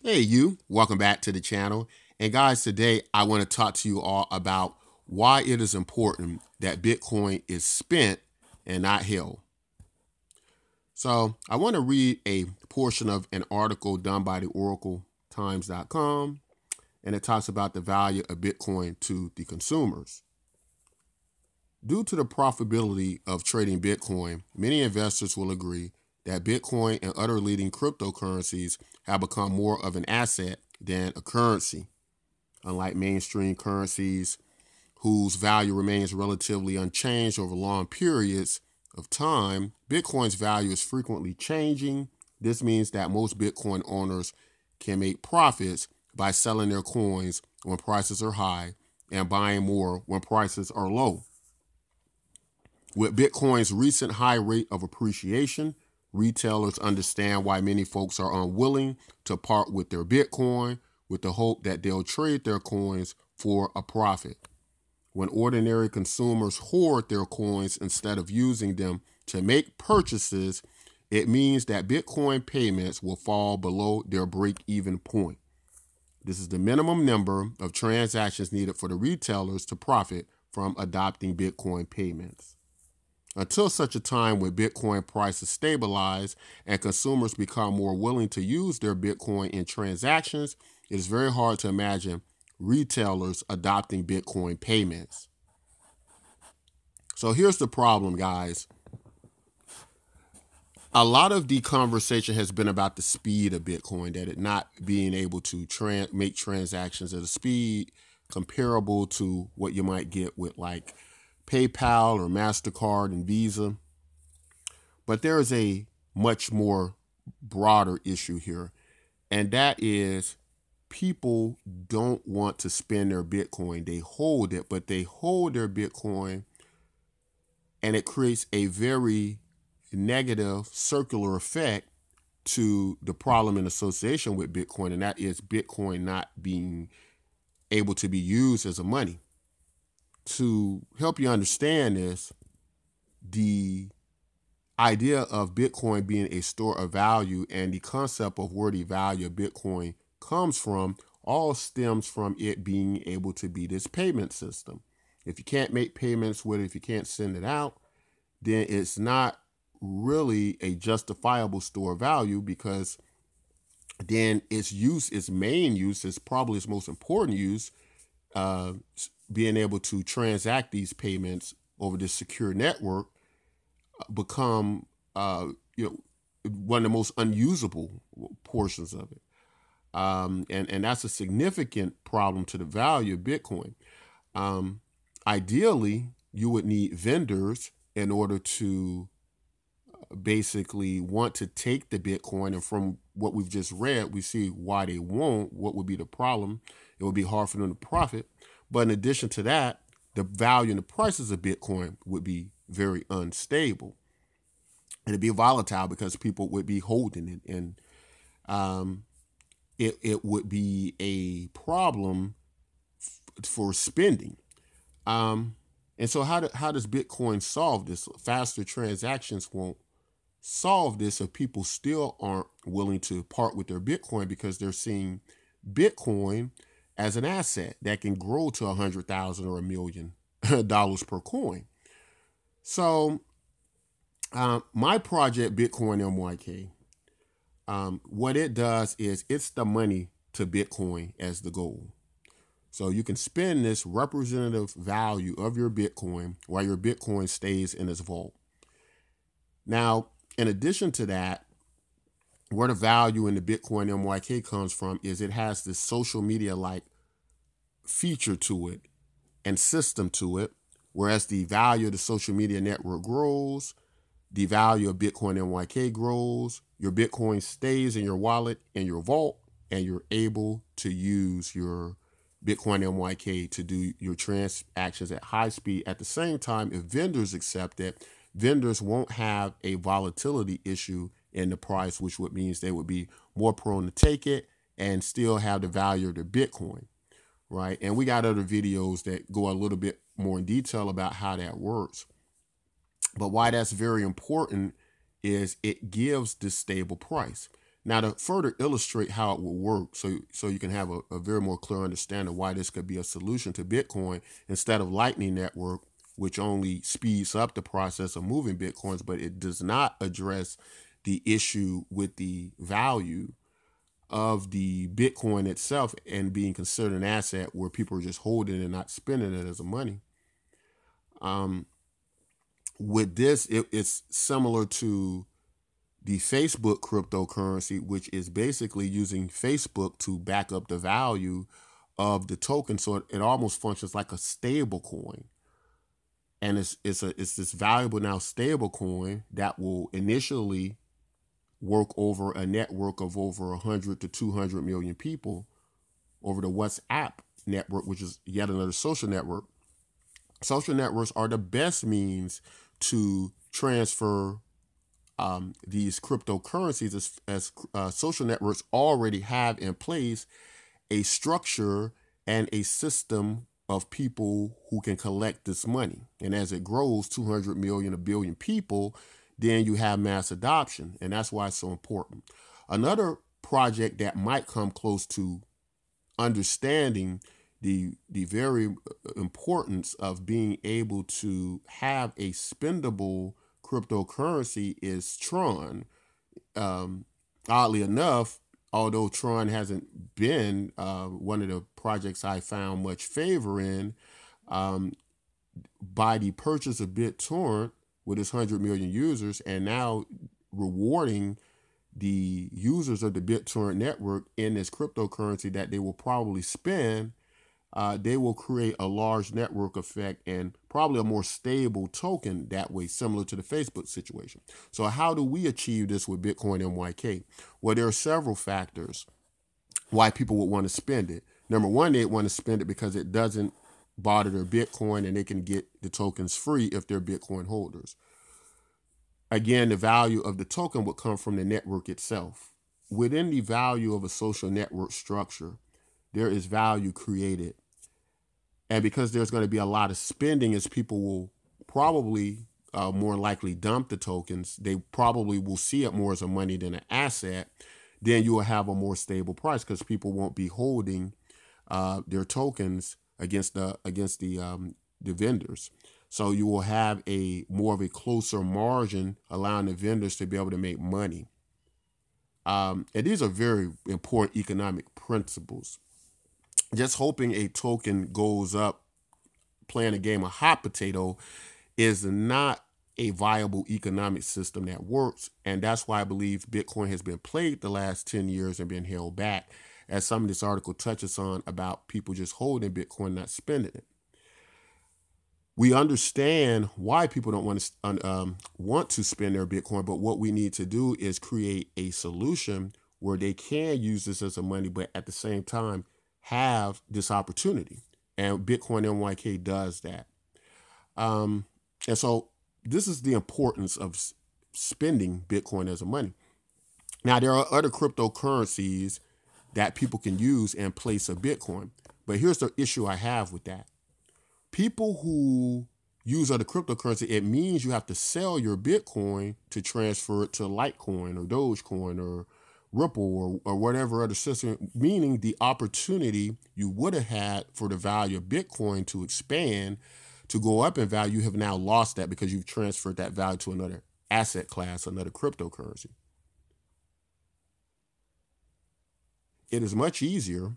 Hey, welcome back to the channel. And guys, today I want to talk to you all about why it is important that Bitcoin is spent and not held. So I want to read a portion of an article done by the oracletimes.com, and it talks about the value of Bitcoin to the consumers. Due to the profitability of trading Bitcoin, many investors will agree that Bitcoin and other leading cryptocurrencies have become more of an asset than a currency. Unlike mainstream currencies whose value remains relatively unchanged over long periods of time, Bitcoin's value is frequently changing. This means that most Bitcoin owners can make profits by selling their coins when prices are high and buying more when prices are low. With Bitcoin's recent high rate of appreciation, retailers understand why many folks are unwilling to part with their Bitcoin with the hope that they'll trade their coins for a profit. When ordinary consumers hoard their coins instead of using them to make purchases, it means that Bitcoin payments will fall below their break-even point. This is the minimum number of transactions needed for the retailers to profit from adopting Bitcoin payments. Until such a time when Bitcoin prices stabilize and consumers become more willing to use their Bitcoin in transactions, it is very hard to imagine retailers adopting Bitcoin payments. So here's the problem, guys. A lot of the conversation has been about the speed of Bitcoin, that it not being able to make transactions at a speed comparable to what you might get with like PayPal or MasterCard and Visa. But there is a much more broader issue here, and that is people don't want to spend their Bitcoin. They hold it, but they hold their Bitcoin, and it creates a very negative circular effect to the problem in association with Bitcoin, and that is Bitcoin not being able to be used as a money. To help you understand this, the idea of Bitcoin being a store of value and the concept of where the value of Bitcoin comes from all stems from it being able to be this payment system. If you can't make payments with it, if you can't send it out, then it's not really a justifiable store of value, because then its use, its main use, is probably its most important use, uh, being able to transact these payments over this secure network, become you know, one of the most unusable portions of it. And that's a significant problem to the value of Bitcoin. Ideally, you would need vendors in order to basically want to take the Bitcoin. And from what we've just read, we see why they won't. What would be the problem? It would be hard for them to profit. But in addition to that, the value and the prices of Bitcoin would be very unstable. And it'd be volatile because people would be holding it. And it would be a problem for spending. And so how does Bitcoin solve this? Faster transactions won't solve this if people still aren't willing to part with their Bitcoin, because they're seeing Bitcoin as an asset that can grow to $100,000 or $1 million per coin. So my project, Bitcoin MYK, what it does is it's the money to Bitcoin as the goal. So you can spend this representative value of your Bitcoin while your Bitcoin stays in its vault. Now, in addition to that, where the value in the Bitcoin MYK comes from is it has this social media-like feature to it and system to it. Whereas the value of the social media network grows, the value of Bitcoin MYK grows, your Bitcoin stays in your wallet, in your vault, and you're able to use your Bitcoin MYK to do your transactions at high speed. At the same time, if vendors accept it, vendors won't have a volatility issue in the price, which would means they would be more prone to take it and still have the value of their Bitcoin, right? And we got other videos that go a little bit more in detail about how that works. But why that's very important is it gives this stable price. Now, to further illustrate how it will work, so you can have a very more clear understanding why this could be a solution to Bitcoin instead of Lightning Network, which only speeds up the process of moving Bitcoins, but it does not address the issue with the value of the Bitcoin itself and being considered an asset where people are just holding it and not spending it as a money. With this, it's similar to the Facebook cryptocurrency, which is basically using Facebook to back up the value of the token. So it almost functions like a stable coin. And it's this valuable now stable coin that will initially work over a network of over 100 to 200 million people over the WhatsApp network, which is yet another social network. Social networks are the best means to transfer these cryptocurrencies, as social networks already have in place a structure and a system of people who can collect this money. And as it grows, 200 million, a billion people, then you have mass adoption. And that's why it's so important. Another project that might come close to understanding the very importance of being able to have a spendable cryptocurrency is Tron. Oddly enough, although Tron hasn't been one of the projects I found much favor in, by the purchase of BitTorrent with its 100 million users and now rewarding the users of the BitTorrent network in this cryptocurrency that they will probably spend, they will create a large network effect and probably a more stable token that way, similar to the Facebook situation. So how do we achieve this with Bitcoin MYK? Well, there are several factors why people would want to spend it. Number one, they'd want to spend it because it doesn't bother their Bitcoin and they can get the tokens free if they're Bitcoin holders. Again, the value of the token would come from the network itself. Within the value of a social network structure, there is value created. And because there's going to be a lot of spending, as people will probably more likely dump the tokens, they probably will see it more as a money than an asset, then you will have a more stable price because people won't be holding their tokens against the vendors. So you will have a more of a closer margin, allowing the vendors to be able to make money. And these are very important economic principles. Just hoping a token goes up, playing a game of hot potato, is not a viable economic system that works. And that's why I believe Bitcoin has been plagued the last 10 years and been held back, as some of this article touches on about people just holding Bitcoin, not spending it. We understand why people don't want to spend their Bitcoin, but what we need to do is create a solution where they can use this as a money, but at the same time have this opportunity. And Bitcoin MYK does that. And so this is the importance of spending Bitcoin as a money. Now, there are other cryptocurrencies that people can use in place of Bitcoin. But here's the issue I have with that. People who use other cryptocurrency, it means you have to sell your Bitcoin to transfer it to Litecoin or Dogecoin or Ripple or whatever other system, meaning the opportunity you would have had for the value of Bitcoin to expand, to go up in value, you have now lost that because you've transferred that value to another asset class, another cryptocurrency. It is much easier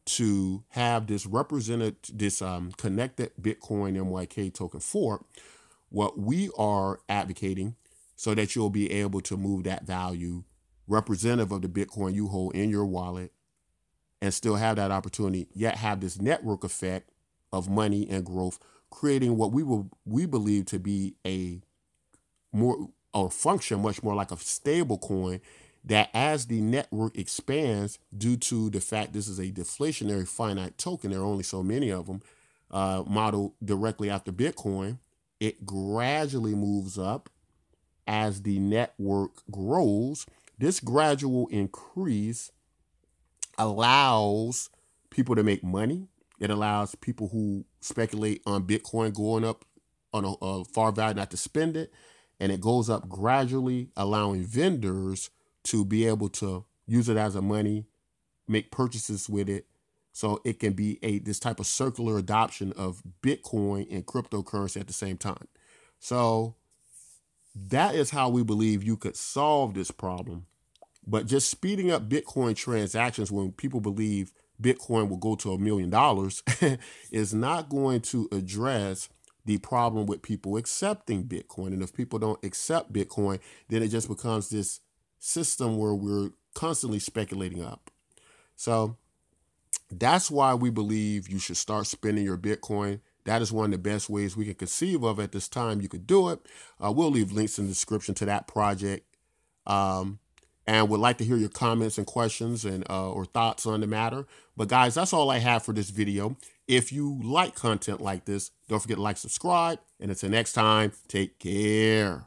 to have this connected Bitcoin MYK token fork, what we are advocating, so that you'll be able to move that value representative of the Bitcoin you hold in your wallet and still have that opportunity, yet have this network effect of money and growth, creating what we believe to be a function much more like a stable coin, that as the network expands, due to the fact this is a deflationary finite token, there are only so many of them, modeled directly after Bitcoin, it gradually moves up as the network grows. This gradual increase allows people to make money. It allows people who speculate on Bitcoin going up on a far value not to spend it. And it goes up gradually, allowing vendors to be able to use it as a money, make purchases with it. So it can be this type of circular adoption of Bitcoin and cryptocurrency at the same time. So that is how we believe you could solve this problem. But just speeding up Bitcoin transactions when people believe Bitcoin will go to $1 million is not going to address the problem with people accepting Bitcoin. And if people don't accept Bitcoin, then it just becomes this system where we're constantly speculating up. So that's why we believe you should start spending your Bitcoin. That is one of the best ways we can conceive of at this time. You could do it. We'll leave links in the description to that project. And would like to hear your comments and questions and or thoughts on the matter. But guys, that's all I have for this video. If you like content like this, don't forget to like, subscribe. And until next time, take care.